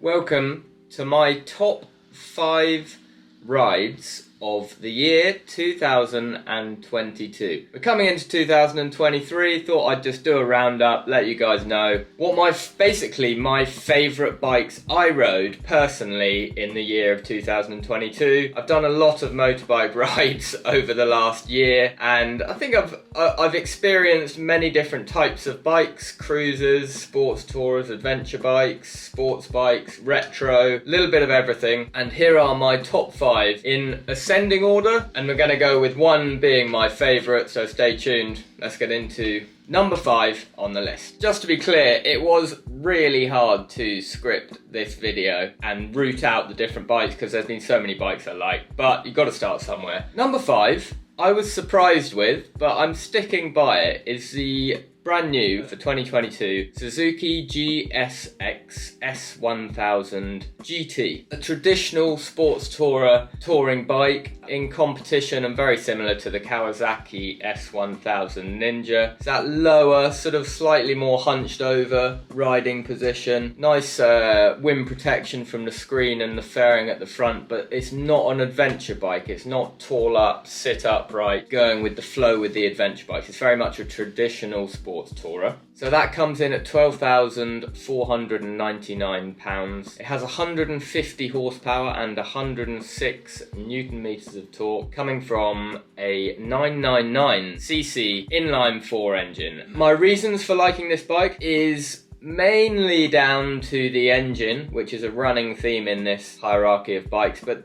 Welcome to my top 5 rides of the year 2022. We're coming into 2023, thought I'd just do a roundup, let you guys know what basically my favourite bikes I rode personally in the year of 2022. I've done a lot of motorbike rides over the last year, and I think I've experienced many different types of bikes: cruisers, sports tourers, adventure bikes, sports bikes, retro, a little bit of everything. And here are my top 5 in ascending order, and we're going to go with one being my favourite, so stay tuned. Let's get into number 5 on the list. Just to be clear, it was really hard to script this video and root out the different bikes because there's been so many bikes I like, but you've got to start somewhere. Number 5, I was surprised with, but I'm sticking by it, is the brand new for 2022 Suzuki GSX1000 GT. A traditional sports touring bike in competition and very similar to the Kawasaki Z900 Ninja. It's that lower, sort of slightly more hunched over riding position. Nice wind protection from the screen and the fairing at the front, but it's not an adventure bike. It's not tall up, sit upright, going with the flow with the adventure bikes. It's very much a traditional sports tourer. So that comes in at £12,499. It has 150 horsepower and 106 newton meters of torque, coming from a 999cc inline 4 engine. My reasons for liking this bike is mainly down to the engine, which is a running theme in this hierarchy of bikes, but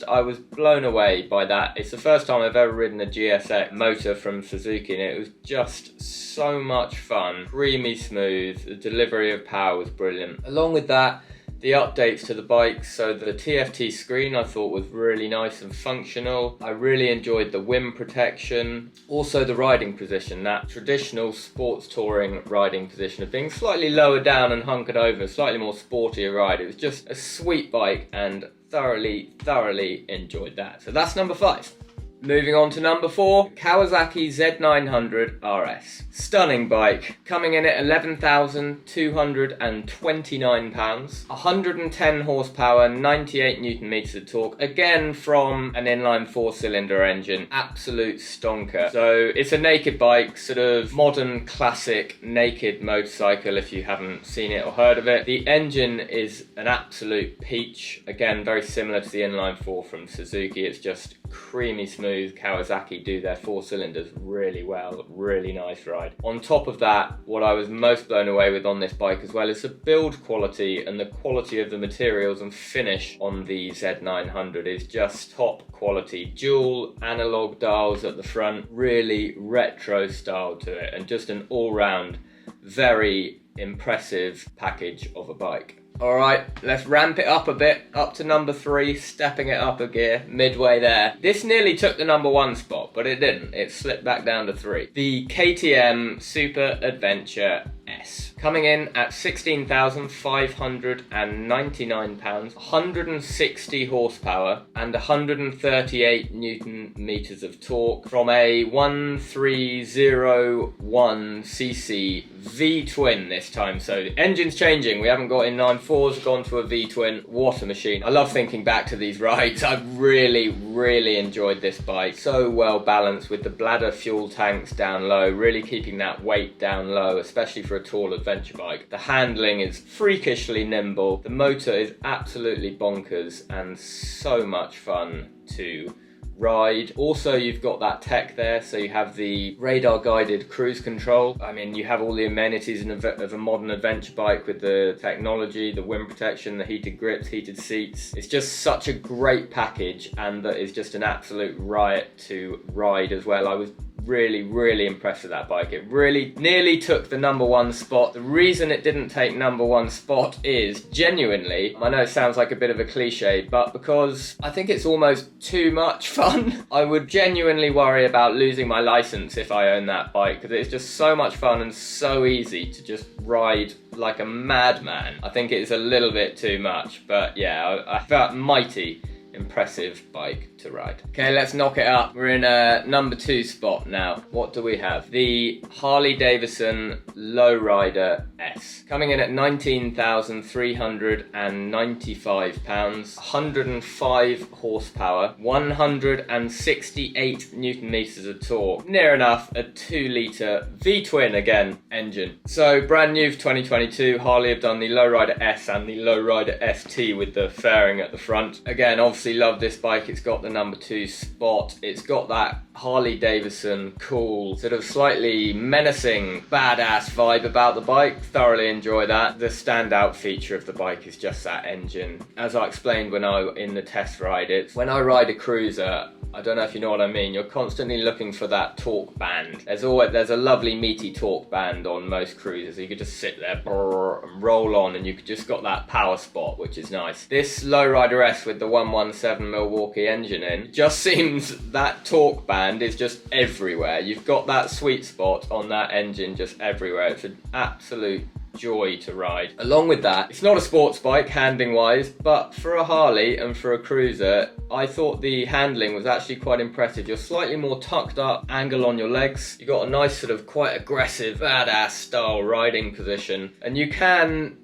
I was blown away by that. It's the first time I've ever ridden a GSX motor from Suzuki, and it was just so much fun. Creamy smooth, the delivery of power was brilliant. Along with that, the updates to the bike, so the TFT screen I thought was really nice and functional. I really enjoyed the wind protection. Also the riding position, that traditional sports touring riding position of being slightly lower down and hunkered over, slightly more sporty a ride. It was just a sweet bike and thoroughly enjoyed that. So that's number 5. Moving on to number 4, Kawasaki Z900 RS. Stunning bike, coming in at £11,229, 110 horsepower, 98 newton meters of torque, again from an inline 4-cylinder engine. Absolute stonker. So it's a naked bike, sort of modern classic naked motorcycle if you haven't seen it or heard of it. The engine is an absolute peach, again very similar to the inline 4 from Suzuki. It's just creamy smooth. Kawasaki do their 4 cylinders really well, really nice ride. On top of that, what I was most blown away with on this bike as well is the build quality, and the quality of the materials and finish on the Z900 is just top quality. Dual analog dials at the front, really retro style to it, and just an all-round very impressive package of a bike. Alright, let's ramp it up a bit, up to number 3, stepping it up a gear, midway there. This nearly took the number 1 spot, but it didn't. It slipped back down to 3. The KTM Super Adventure S. Coming in at £16,599, 160 horsepower and 138 newton meters of torque, from a 1301cc V-twin this time. So the engine's changing. We haven't got inline 4s, gone to a V-twin. What a machine. I love thinking back to these rides. I've really enjoyed this bike. So well balanced with the bladder fuel tanks down low, really keeping that weight down low, especially for a tall adventure bike. The handling is freakishly nimble. The motor is absolutely bonkers and so much fun to ride. Also, you've got that tech there, so you have the radar guided cruise control. I mean, you have all the amenities of a modern adventure bike with the technology, the wind protection, the heated grips, heated seats. It's just such a great package, and that is just an absolute riot to ride as well. I was really impressed with that bike. It really nearly took the number 1 spot. The reason it didn't take number 1 spot is genuinely, I know it sounds like a bit of a cliche, but because I think it's almost too much fun. I would genuinely worry about losing my license if I owned that bike, because it's just so much fun and so easy to just ride like a madman. I think it's a little bit too much, but yeah, I felt mighty impressive bike to ride. Okay, let's knock it up. We're in a number 2 spot now. What do we have? The Harley-Davidson Low Rider S. Coming in at £19,395, 105 horsepower, 168 newton meters of torque. Near enough a 2-litre V-twin again engine. So brand new for 2022, Harley have done the Low Rider S and the Low Rider ST with the fairing at the front. Again, obviously love this bike. It's got the number 2 spot. It's got that Harley-Davidson cool, sort of slightly menacing, badass vibe about the bike. Thoroughly enjoy that. The standout feature of the bike is just that engine. As I explained when in the test ride, it's when I ride a cruiser, I don't know if you know what I mean, you're constantly looking for that torque band. There's a lovely meaty torque band on most cruisers. You could just sit there and roll on, and you could just got that power spot, which is nice. This Low Rider S with the 117 Milwaukee engine in, just seems that torque band is just everywhere. You've got that sweet spot on that engine just everywhere. It's an absolute joy to ride. Along with that, it's not a sports bike handling wise, but for a Harley and for a cruiser, I thought the handling was actually quite impressive. You're slightly more tucked up angle on your legs. You got a nice sort of quite aggressive, badass style riding position, and you can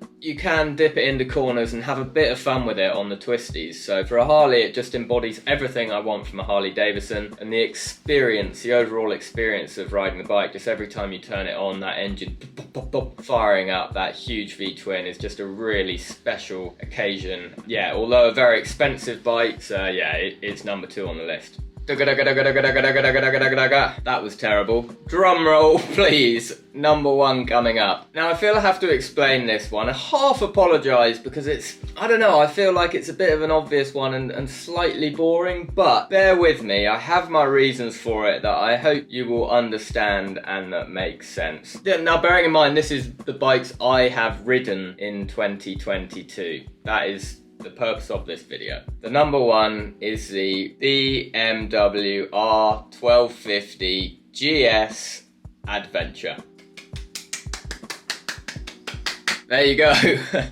dip it into corners and have a bit of fun with it on the twisties. So for a Harley, it just embodies everything I want from a Harley-Davidson, and the experience, the overall experience of riding the bike, just every time you turn it on, that engine firing up that huge V-twin is just a really special occasion. Yeah, although a very expensive bike, so yeah, it's number 2 on the list. That was terrible. Drum roll, please. Number 1 coming up. Now, I feel I have to explain this one. I half apologise because I don't know, I feel like it's a bit of an obvious one and slightly boring, but bear with me. I have my reasons for it that I hope you will understand and that makes sense. Now, bearing in mind, this is the bikes I have ridden in 2022. That is the purpose of this video. The number 1 is the BMW R1250 GS Adventure. There you go.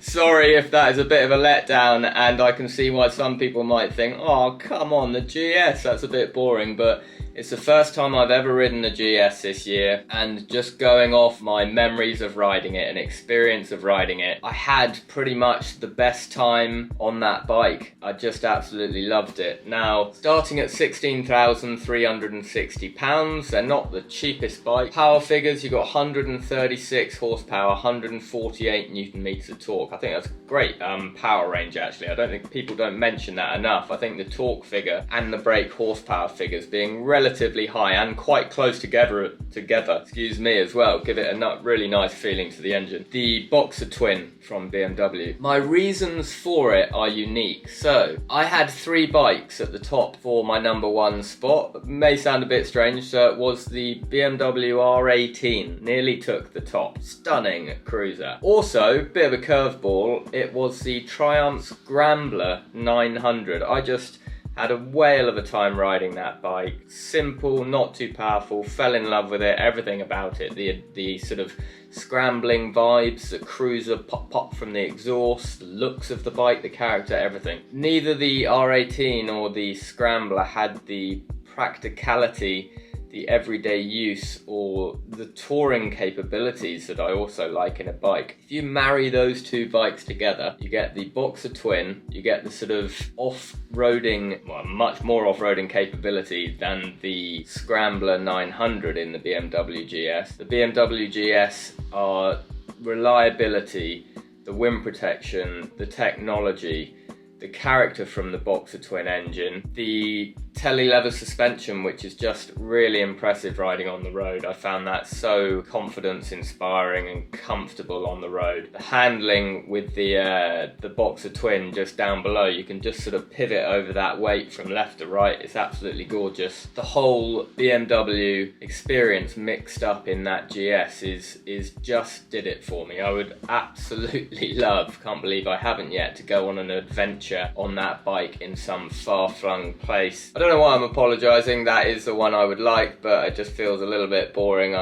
Sorry if that is a bit of a letdown, and I can see why some people might think, oh, come on, the GS, that's a bit boring, but it's the first time I've ever ridden the GS this year, and just going off my memories of riding it and experience of riding it, I had pretty much the best time on that bike. I just absolutely loved it. Now, starting at £16,360, they're not the cheapest bike. Power figures, you've got 136 horsepower, 148 newton meters of torque. I think that's great power range actually. I don't think people don't mention that enough. I think the torque figure and the brake horsepower figures being relatively high and quite close together, excuse me, as well, give it a really nice feeling to the engine. The Boxer Twin from BMW. My reasons for it are unique. So, I had 3 bikes at the top for my number 1 spot. It may sound a bit strange, so it was the BMW R18, nearly took the top. Stunning cruiser. Also, bit of a curveball, it was the Triumph Scrambler 900. I just had a whale of a time riding that bike. Simple, not too powerful, fell in love with it, everything about it. The sort of scrambling vibes, the cruiser pop from the exhaust, the looks of the bike, the character, everything. Neither the R18 or the Scrambler had the practicality, the everyday use, or the touring capabilities that I also like in a bike. If you marry those 2 bikes together, you get the Boxer Twin, you get the sort of off-roading, well, much more off-roading capability than the Scrambler 900 in the BMW GS. The BMW GS are reliability, the wind protection, the technology, the character from the Boxer Twin engine, the tele-leather suspension, which is just really impressive riding on the road. I found that so confidence inspiring and comfortable on the road. The handling with the Boxer Twin just down below, you can just sort of pivot over that weight from left to right. It's absolutely gorgeous. The whole BMW experience mixed up in that GS is just did it for me. I would absolutely love, can't believe I haven't yet, to go on an adventure on that bike in some far-flung place. I don't know why I'm apologising, that is the one I would like, but it just feels a little bit boring.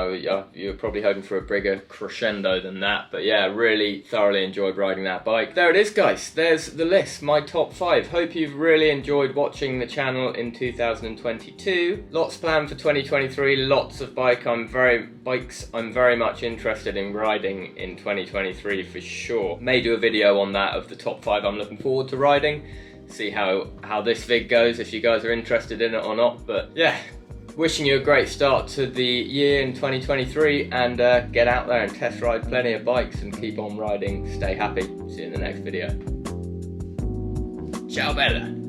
You're probably hoping for a bigger crescendo than that, but yeah, really thoroughly enjoyed riding that bike. There it is, guys, there's the list, my top 5. Hope you've really enjoyed watching the channel in 2022. Lots planned for 2023, lots of bikes I'm very much interested in riding in 2023 for sure. May do a video on that of the top 5 I'm looking forward to riding. See how this vid goes, if you guys are interested in it or not. But yeah, wishing you a great start to the year in 2023, and get out there and test ride plenty of bikes and keep on riding. Stay happy. See you in the next video. Ciao bella.